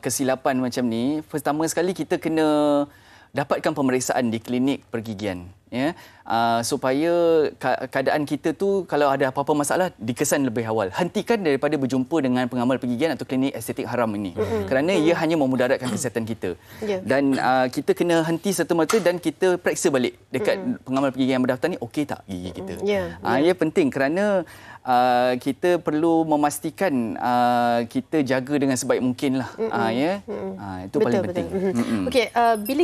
kesilapan macam ni, pertama sekali kita kena dapatkan pemeriksaan di klinik pergigian. Supaya keadaan kita tu kalau ada apa-apa masalah dikesan lebih awal. Hentikan daripada berjumpa dengan pengamal pergigian atau klinik estetik haram ini. Kerana ia hanya memudaratkan kesihatan kita. Dan kita kena henti serta-merta dan kita periksa balik dekat pengamal pergigian yang berdaftar ni, okey tak gigi kita. Ia penting kerana kita perlu memastikan kita jaga dengan sebaik mungkin lah. Itu paling penting. Bila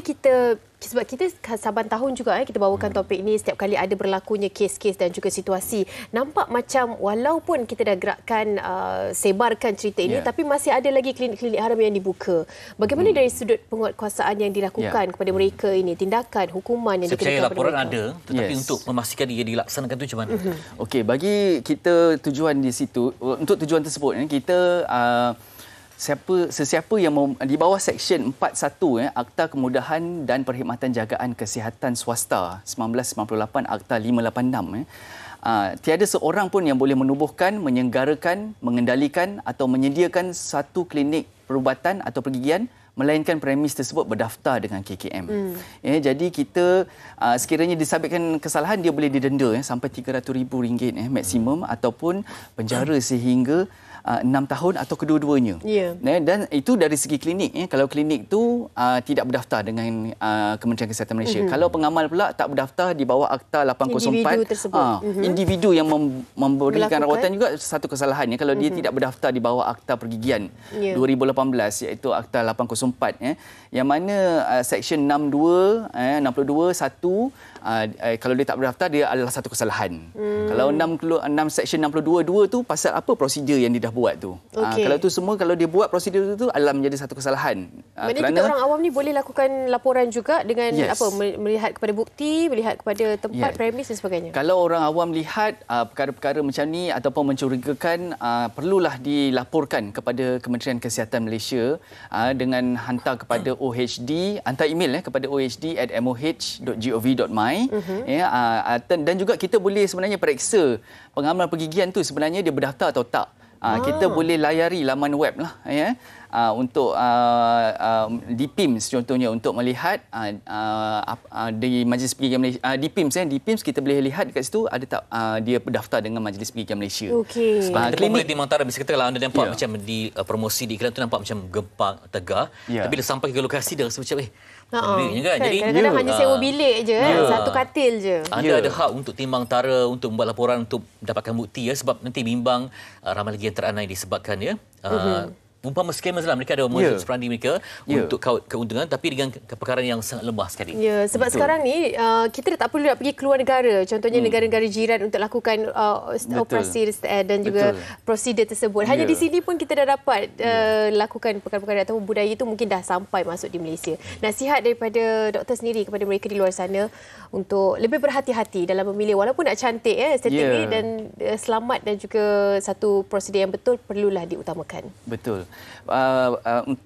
sebab kita saban tahun juga kita bawakan topik ini, setiap kali ada berlakunya kes-kes dan juga situasi, nampak macam walaupun kita dah gerakkan sebarkan cerita ini, tapi masih ada lagi klinik-klinik haram yang dibuka. Bagaimana dari sudut penguatkuasaan yang dilakukan kepada mereka ini, tindakan, hukuman yang dikenakan kepada laporan mereka? ada, tetapi untuk memastikan dia dilaksanakan itu macam mana? Bagi kita tujuan di situ, untuk tujuan tersebut kita sesiapa yang di bawah Seksyen 41 Akta Kemudahan dan Perkhidmatan Jagaan Kesihatan Swasta 1998 Akta 586 tiada seorang pun yang boleh menubuhkan, menyenggarakan, mengendalikan atau menyediakan satu klinik perubatan atau pergigian melainkan premis tersebut berdaftar dengan KKM. Jadi kita sekiranya disabitkan kesalahan, dia boleh didenda sampai RM300,000 maksimum ataupun penjara sehingga 6 tahun atau kedua-duanya. Dan itu dari segi klinik. Kalau klinik tu tidak berdaftar dengan Kementerian Kesihatan Malaysia. Kalau pengamal pula tak berdaftar di bawah Akta 804, individu yang memberikan rawatan juga satu kesalahan. Kalau dia tidak berdaftar di bawah Akta Pergigian 2018 iaitu Akta 804, yang mana Seksyen 62, 62, 1, kalau dia tak berdaftar, dia adalah satu kesalahan. Kalau 6 Seksyen 62.2 tu pasal apa prosedur yang dia dah buat tu. Kalau tu semua, kalau dia buat prosedur tu adalah menjadi satu kesalahan. Maksudnya kita orang awam ni boleh lakukan laporan juga dengan melihat kepada bukti, melihat kepada tempat, premis dan sebagainya. Kalau orang awam lihat perkara-perkara macam ni ataupun mencurigakan, perlulah dilaporkan kepada Kementerian Kesihatan Malaysia dengan hantar kepada OHD, hantar email kepada ohd@moh.gov.my ramai. Dan juga kita boleh sebenarnya periksa pengamal pergigian tu sebenarnya dia berdaftar atau tak. Kita boleh layari laman web lah untuk DPIMS contohnya untuk melihat di Majlis Pergigian Malaysia. DPIMS kita boleh lihat dekat situ ada tak dia berdaftar dengan Majlis Pergigian Malaysia. Okey. Klinik di Montara bisa kata kalau anda nampak macam di promosi di iklan tu nampak macam gempang tegar. Tapi bila sampai ke lokasi dia rasa macam kan? Jadi kadang-kadang hanya sewa bilik je satu katil je. Anda ada hak untuk timbang tara, untuk membuat laporan, untuk mendapatkan bukti sebab nanti bimbang ramai lagi yang teranai disebabkan umpama scammers lah, mereka ada modus operandi mereka untuk kaut keuntungan tapi dengan perkara yang sangat lemah sekali. Ya, sebab sekarang ni kita dah tak perlu nak pergi keluar negara, contohnya negara-negara jiran untuk lakukan operasi dan juga prosedur tersebut. Hanya di sini pun kita dah dapat lakukan perkara-perkara atau budaya itu mungkin dah sampai masuk di Malaysia. Nasihat daripada doktor sendiri kepada mereka di luar sana untuk lebih berhati-hati dalam memilih, walaupun nak cantik estetik ni, dan selamat dan juga satu prosedur yang betul perlulah diutamakan. Betul.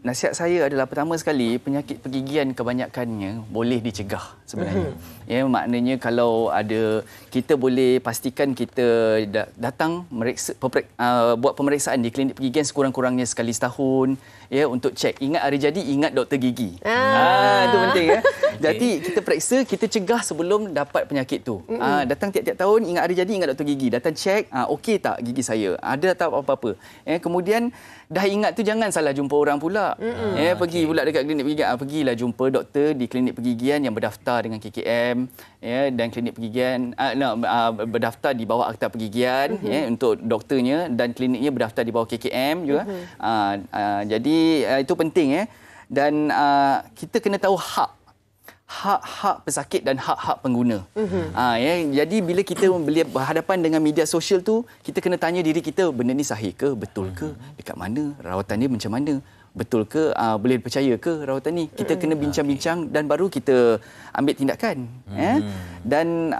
Nasihat saya adalah pertama sekali penyakit pergigian kebanyakannya boleh dicegah sebenarnya. Maknanya kalau ada, kita boleh pastikan kita datang buat pemeriksaan di klinik pergigian sekurang-kurangnya sekali setahun untuk cek. Ingat hari jadi, ingat doktor gigi. Itu penting Jadi kita periksa, kita cegah sebelum dapat penyakit tu. Datang tiap-tiap tahun, ingat hari jadi, ingat doktor gigi. Datang cek, okey tak gigi saya? Ada tak apa-apa? Kemudian dah ingat tu jangan salah jumpa orang pula. Pergi pula dekat klinik pergigian. Pergilah jumpa doktor di klinik pergigian yang berdaftar dengan KKM dan klinik pergigian berdaftar di bawah Akta Pergigian untuk doktornya, dan kliniknya berdaftar di bawah KKM juga. Jadi itu penting dan kita kena tahu hak pesakit dan hak-hak pengguna. Jadi bila kita berhadapan dengan media sosial tu, kita kena tanya diri kita, benda ni sahih ke, betul ke, dekat mana, rawatan dia macam mana, betul ke, boleh percaya ke rawatan ni. Kita kena bincang-bincang dan baru kita ambil tindakan. Dan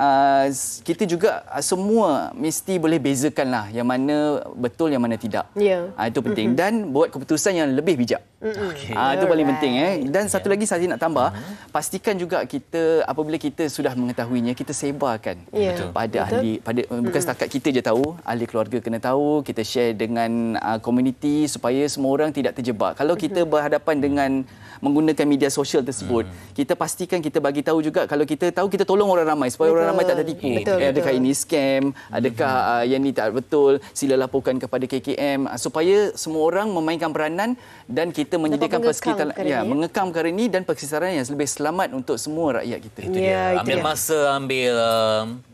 kita juga semua mesti boleh bezakanlah yang mana betul, yang mana tidak. Itu penting. Dan buat keputusan yang lebih bijak. Itu paling penting. Dan satu lagi saya nak tambah, pastikan juga kita apabila kita sudah mengetahuinya, kita sebarkan pada ahli, bukan setakat kita je tahu, ahli keluarga kena tahu, kita share dengan komuniti supaya semua orang tidak terjebak. Kalau kita berhadapan dengan menggunakan media sosial tersebut, kita pastikan kita bagi tahu juga, kalau kita tahu, kita tolong orang ramai supaya orang ramai tak tertipu. Adakah ini scam, adakah yang ini tak betul, sila laporkan kepada KKM supaya semua orang memainkan peranan dan kita menyediakan persekitaran, mengekang perkara ini dan persekitaran yang lebih selamat untuk semua rakyat kita. Itu dia. Ambil masa,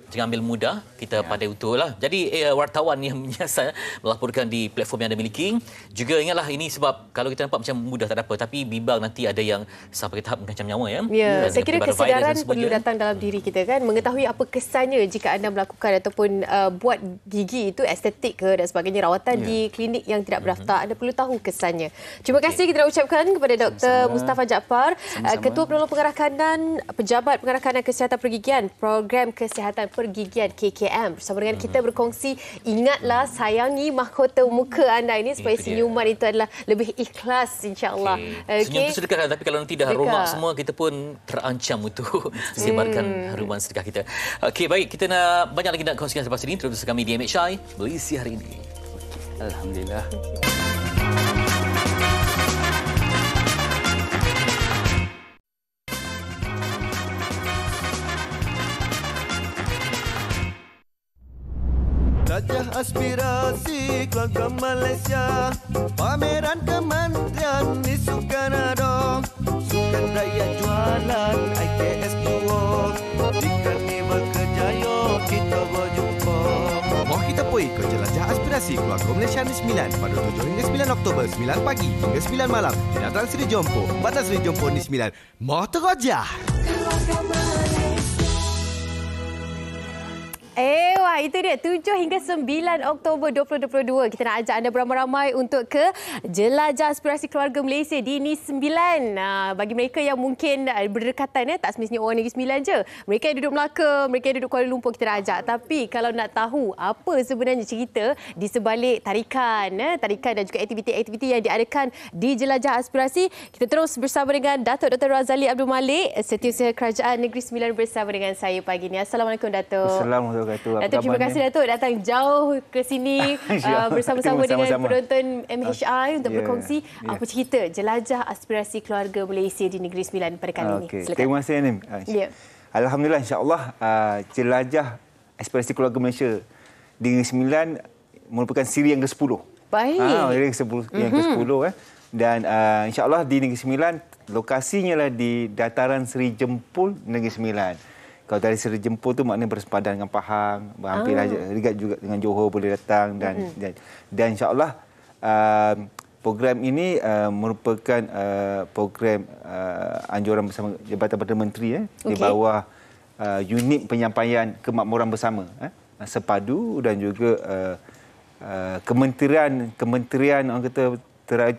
jangan ambil mudah, kita pandai utuh lah. Jadi wartawan yang menyiasat melaporkan di platform yang anda miliki. Juga ingatlah ini sebab kalau kita nampak macam mudah tak ada apa, tapi bimbang nanti ada yang sampai ke tahap mengancam nyawa. Saya kira kesedaran perlu datang dalam diri kita kan, mengetahui apa kesannya jika anda melakukan ataupun buat gigi itu estetik ke dan sebagainya, rawatan di klinik yang tidak berdaftar, anda perlu tahu kesannya. Terima kasih kita nak ucapkan kepada Dr. Mustafa Jaafar, Ketua Penolong Pengarah Kanan, Pejabat Pengarah Kanan Kesihatan Pergigian, Program Kesihatan Pergigian KKM, bersama dengan kita berkongsi. Ingatlah, sayangi mahkota muka anda ini supaya senyuman itu adalah lebih ikhlas, insya-Allah. Senyum itu sedekah, tapi kalau nanti dah romak semua, kita pun terancam untuk sebarkan haruman sedekah kita. Okey, baik, kita nak banyak lagi nak kongsikan selepas ini. Terus kami di MHI Malaysia hari ini. Alhamdulillah. Jelajah aspirasi keluarga Malaysia, pameran kementerian di Sukanado, sukan rakyat jualan IKS Duo, di Karnival Kerjaya kita berjumpa. Mau kita pergi ke jelajah aspirasi keluarga Malaysia di 9 pada 7 hingga 9 Oktober 9 pagi hingga 9 malam di Natal Seri Jompo, Bandar Seri Jompo di 9. Mau terojah. Wah, itu dia 7 hingga 9 Oktober 2022. Kita nak ajak anda beramai-ramai untuk ke Jelajah Aspirasi Keluarga Malaysia di Negeri Sembilan. Bagi mereka yang mungkin berdekatan, tak semestinya orang Negeri Sembilan je. Mereka yang duduk Melaka, mereka yang duduk Kuala Lumpur, kita nak ajak. Tapi kalau nak tahu apa sebenarnya cerita di sebalik tarikan dan juga aktiviti-aktiviti yang diadakan di Jelajah Aspirasi, kita terus bersama dengan Datuk Dr. Razali Abdul Malik, Setiausaha Kerajaan Negeri Sembilan bersama dengan saya pagi ini. Assalamualaikum Datuk. Assalamualaikum warahmatullahi wabarakatuh. Datuk, terima kasih Datuk datang jauh ke sini bersama-sama dengan penonton MHI untuk berkongsi apa cerita Jelajah Aspirasi Keluarga Malaysia di Negeri Sembilan pada kali ini. Silakan. Terima kasih Anim. Alhamdulillah, insya-Allah Jelajah Aspirasi Keluarga Malaysia di Negeri Sembilan merupakan siri yang ke-10. Baik. Yang ke-10 dan insya-Allah di Negeri Sembilan lokasinya lah di dataran Seri Jempol Negeri Sembilan. Kalau dari Seri Jempol tu maknanya bersepadan dengan Pahang, hampir dekat juga dengan Johor boleh datang dan insya-Allah program ini merupakan program anjuran bersama Jabatan Perdana Menteri di bawah unit penyampaian kemakmuran bersama Sepadu dan juga kementerian orang kata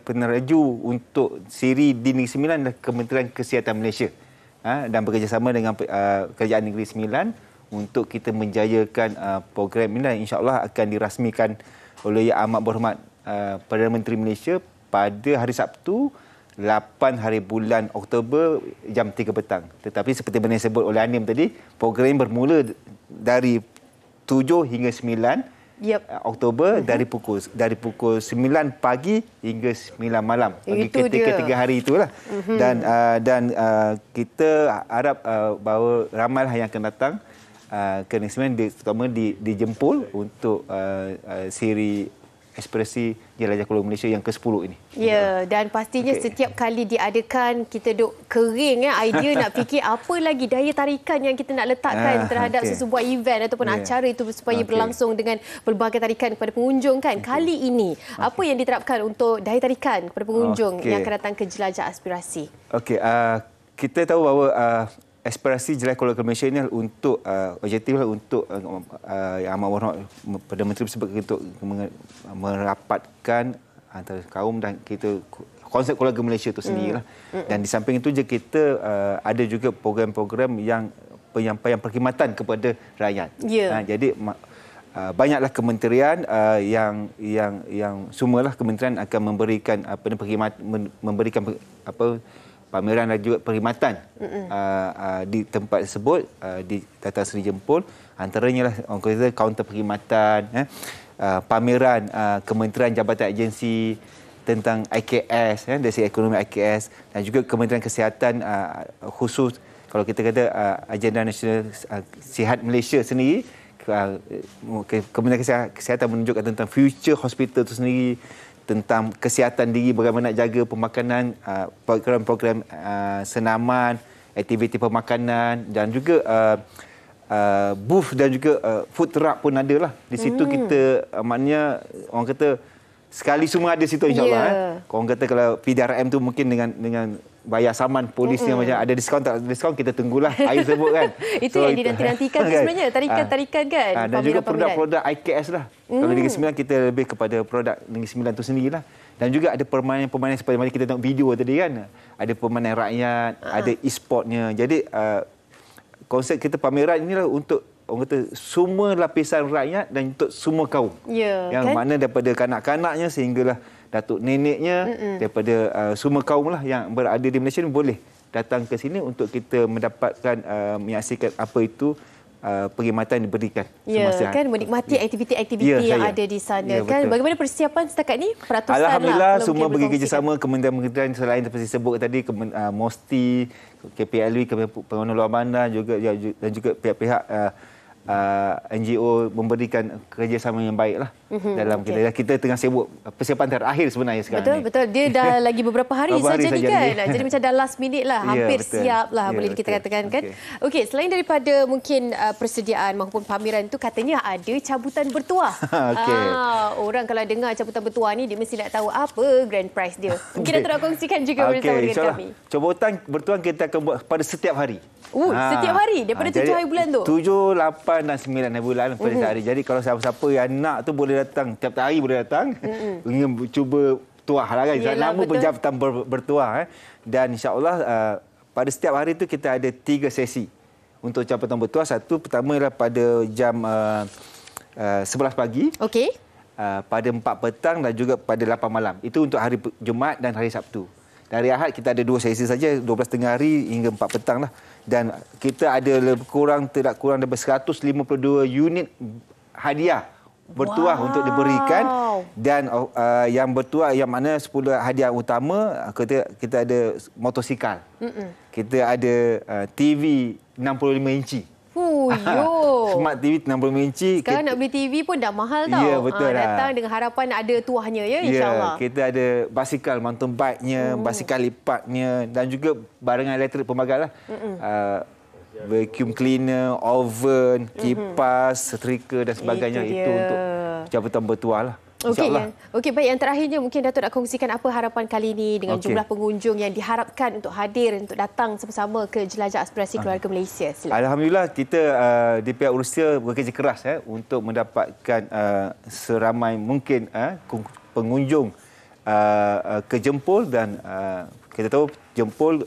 peneraju untuk siri di Negeri Sembilan adalah Kementerian Kesihatan Malaysia. Dan bekerjasama dengan Kerajaan Negeri Sembilan untuk kita menjayakan program ini dan insya-Allah akan dirasmikan oleh Yang Amat Berhormat Perdana Menteri Malaysia pada hari Sabtu 8 hari bulan Oktober jam 3 petang. Tetapi seperti mana yang disebut oleh Anim tadi, program ini bermula dari 7 hingga 9 Oktober dari pukul 9 pagi hingga 9 malam bagi ketiga hari itulah. Dan kita harap bahawa ramailah yang akan datang ke Negeri Sembilan terutama di Jempol untuk siri Aspirasi Jelajah Keluarga Malaysia yang ke-10 ini. Ya, dan pastinya setiap kali diadakan kita duk kering idea nak fikir apa lagi daya tarikan yang kita nak letakkan terhadap sesebuah event ataupun acara itu supaya berlangsung dengan pelbagai tarikan kepada pengunjung kan. Kali ini apa yang diterapkan untuk daya tarikan kepada pengunjung yang akan datang ke Jelajah Aspirasi? Kita tahu bahawa aspirasi Jelajah Keluarga Malaysia ini untuk objektiflah untuk Yang Amat Berhormat Perdana Menteri tersebut untuk merapatkan antara kaum dan kita konsep keluarga Malaysia itu sendirilah. Dan di samping itu kita ada juga program-program yang penyampaian perkhidmatan kepada rakyat. Jadi banyaklah kementerian yang semualah kementerian akan memberikan memberikan pameran dan juga perkhidmatan di tempat tersebut di dataran Seri Jempol. Antaranya lah orang kata kaunter perkhidmatan, pameran kementerian jabatan agensi tentang IKS dari segi ekonomi IKS dan juga Kementerian Kesihatan khusus kalau kita kata agenda nasional sihat Malaysia sendiri. Kementerian Kesihatan menunjukkan tentang future hospital itu sendiri, tentang kesihatan diri, bagaimana nak jaga pemakanan, program-program senaman, aktiviti pemakanan dan juga booth dan juga food truck pun ada lah. Di situ kita maknanya orang kata sekali semua ada situ insya-Allah. Orang kata kalau PDRM tu mungkin dengan bayar saman polisnya macam ada diskaun tak ada diskaun kita tunggulah air tersebut kan. Itu yang dinanti-nantikan sebenarnya tarikan-tarikan kan. Dan juga produk-produk IKS lah. Kalau Negeri Sembilan kita lebih kepada produk Negeri Sembilan tu sendirilah. Dan juga ada permainan-permainan seperti mana kita tengok video tadi kan. Ada permainan rakyat, ada e-sportnya. Jadi konsep kita pameran inilah untuk orang kata semua lapisan rakyat dan untuk semua kaum. Yang mana daripada kanak-kanaknya sehinggalah datuk neneknya, daripada semua kaum lah yang berada di Malaysia ni boleh datang ke sini untuk kita mendapatkan menyaksikan apa itu perkhidmatan diberikan semasa kan menikmati aktiviti-aktiviti yang ada di sana kan. Bagaimana persiapan setakat ni? Peratusan Alhamdulillah semua bekerjasama kementerian-kementerian selain seperti sebut tadi MOSTI, KPLU, Pengeluaran Luar Bandar juga dan juga pihak-pihak NGO memberikan kerjasama yang baiklah dalam kita tengah sibuk persiapan terakhir sebenarnya sekarang Betul. Dia dah lagi beberapa hari saja ni kan. Jadi macam dah last minute lah, hampir siap lah boleh kita katakan kan. Okey, selain daripada mungkin persediaan maupun pameran tu katanya ada cabutan bertuah. Orang kalau dengar cabutan bertuah ni dia mesti nak tahu apa grand prize dia. Mungkin Datuk nak kongsikan juga bersama dengan kami. Cabutan bertuah kita akan buat pada setiap hari. Setiap hari daripada 7 hari bulan tu. 7, 8 dan 9 hari bulan pada setiap hari. Jadi kalau siapa-siapa yang nak tu boleh datang, tiap hari boleh datang. Ingin cuba tuah lah kan. Nama berjabatan bertuah. Dan insya-Allah pada setiap hari tu kita ada 3 sesi untuk jabatan bertuah. Satu pertama ialah pada jam 11 pagi. Okey. Pada 4 petang dan juga pada 8 malam. Itu untuk hari Jumaat dan hari Sabtu. Dari Ahad kita ada 2 sesi saja, 12 tengah hari hingga 4 petang lah. Dan kita ada tidak kurang daripada 152 unit hadiah bertuah untuk diberikan. Dan yang bertuah yang mana 10 hadiah utama kita ada motosikal. Kita ada TV 65 inci. Smart TV 65 inci. Sekarang nak beli TV pun dah mahal tau. Ya, betul datang dengan harapan ada tuahnya ya, insya-Allah. Kita ada basikal mountain bike-nya, basikal lipatnya dan juga barangan elektrik pelbagai lah. Vacuum cleaner, oven, kipas, setrika dan sebagainya. Itu untuk jabatan bertuah lah. Okey, baik. Yang terakhirnya mungkin Datuk nak kongsikan apa harapan kali ini dengan jumlah pengunjung yang diharapkan untuk hadir, untuk datang sama-sama ke Jelajah Aspirasi Keluarga Malaysia. Silakan. Alhamdulillah kita di pihak Rusia bekerja keras untuk mendapatkan seramai mungkin pengunjung ke Jempol dan kita tahu Jempol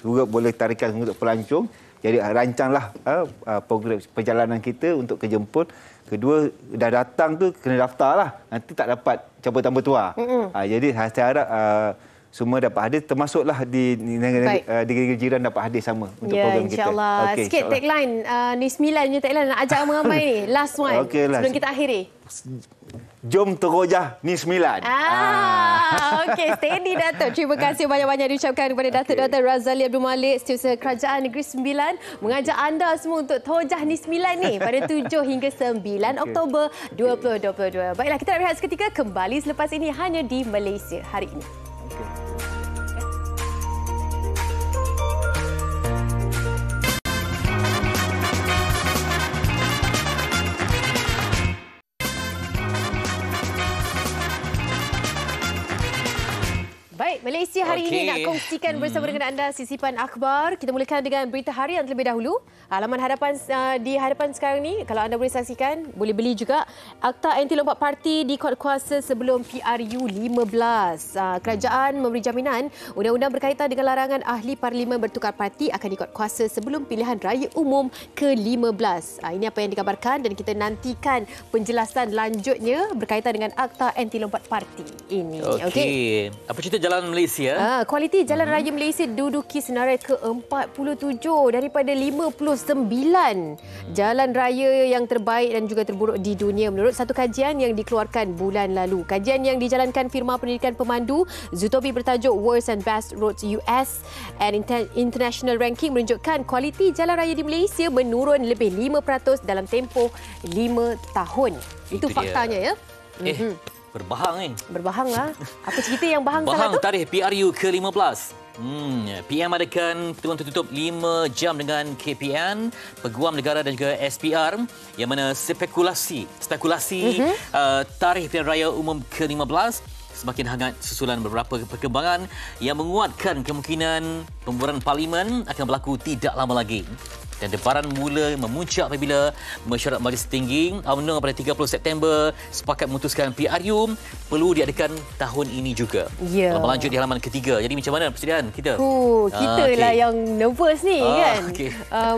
juga boleh tarikan untuk pelancong. Jadi rancanglah program perjalanan kita untuk ke Jempol. Kedua, dah datang tu kena daftarlah. Nanti tak dapat cabutan bertuah. Jadi saya harap semua dapat hadir, termasuklah di negara jiran dapat hadir sama untuk program kita. InsyaAllah. Sikit tagline ni 9 je tagline nak ajak ramai-ramai ni. Last one sebelum kita akhiri. Jom terojah ni 9. Okey, steady Datuk. Terima kasih banyak-banyak diucapkan kepada Datuk Dr. Razali Abdul Malik, Setiausaha Kerajaan Negeri Sembilan, mengajak anda semua untuk terojah ni 9 ni pada 7 hingga 9 Oktober 2022. Baiklah, kita nak rehat seketika, kembali selepas ini hanya di Malaysia hari ini. Baik, Malaysia hari ini nak kongsikan bersama dengan anda sisipan akhbar. Kita mulakan dengan berita harian terlebih dahulu. Halaman hadapan di hadapan sekarang ni, kalau anda boleh saksikan, boleh beli juga. Akta Anti Lompat Parti di Kod Kuasa sebelum PRU 15. Kerajaan memberi jaminan undang-undang berkaitan dengan larangan ahli parlimen bertukar parti akan dikod kuasa sebelum pilihan raya umum ke-15. Ini apa yang dikabarkan dan kita nantikan penjelasan lanjutnya berkaitan dengan Akta Anti Lompat Parti ini. Okey. Apa cerita jalan Malaysia? Kualiti jalan raya Malaysia duduki senarai ke-47 daripada 59 jalan raya yang terbaik dan juga terburuk di dunia menurut satu kajian yang dikeluarkan bulan lalu. Kajian yang dijalankan firma pendidikan pemandu Zutobi bertajuk Worst and Best Roads US and International Ranking menunjukkan kualiti jalan raya di Malaysia menurun lebih 5% dalam tempoh 5 tahun. Itu faktanya ya. Berbahang ni. Berbahanglah. Apa cerita yang bahang salah tu? Bahang tarikh PRU ke-15. PM adakan pertemuan tertutup 5 jam dengan KPN, Peguam Negara dan juga SPR yang mana spekulasi tarikh pilihan raya umum ke-15 semakin hangat susulan beberapa perkembangan yang menguatkan kemungkinan pembubaran parlimen akan berlaku tidak lama lagi. Dan debaran mula memuncak apabila mesyuarat Majlis Tinggi UMNO pada 30 September sepakat memutuskan PRU perlu diadakan tahun ini juga. Melanjut di halaman ketiga. Jadi macam mana persediaan kita? Kita lah yang nervous ni kan.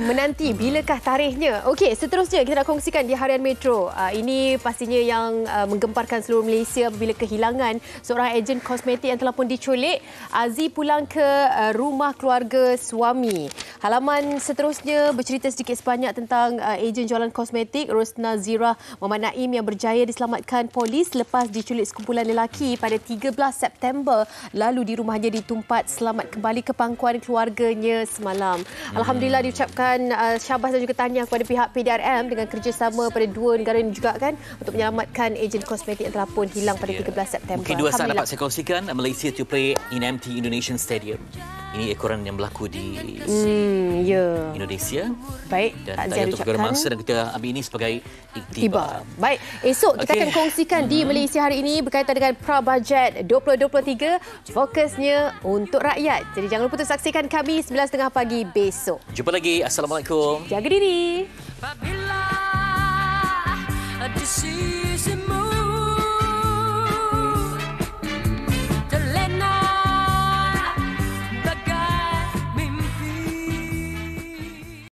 Menanti bilakah tarikhnya. Okey, seterusnya kita nak kongsikan di Harian Metro. Ini pastinya yang menggemparkan seluruh Malaysia apabila kehilangan seorang ejen kosmetik yang telah pun diculik. Aziz pulang ke rumah keluarga suami. Halaman seterusnya bercerita sedikit sebanyak tentang ejen jualan kosmetik Rosna Zira Muhammad Naim yang berjaya diselamatkan polis lepas diculik sekumpulan lelaki pada 13 September lalu di rumahnya di Tumpat, selamat kembali ke pangkuan keluarganya semalam. Alhamdulillah diucapkan syabas dan juga tahniah kepada pihak PDRM dengan kerjasama pada dua negara ini juga kan untuk menyelamatkan ejen kosmetik yang telah pun hilang pada 13 September. Mungkin dua saat dapat saya kongsikan. Malaysia to play in empty Indonesian Stadium. Ini ekoran yang berlaku di Indonesia. Baik, dan tak untuk segala masa dan kita ambil ini sebagai iktibar. Baik, esok kita akan kongsikan di Malaysia hari ini berkaitan dengan Prabajet 2023, fokusnya untuk rakyat. Jadi jangan lupa untuk saksikan kami 9.30 pagi besok. Jumpa lagi. Assalamualaikum. Jaga diri. Apabila di sini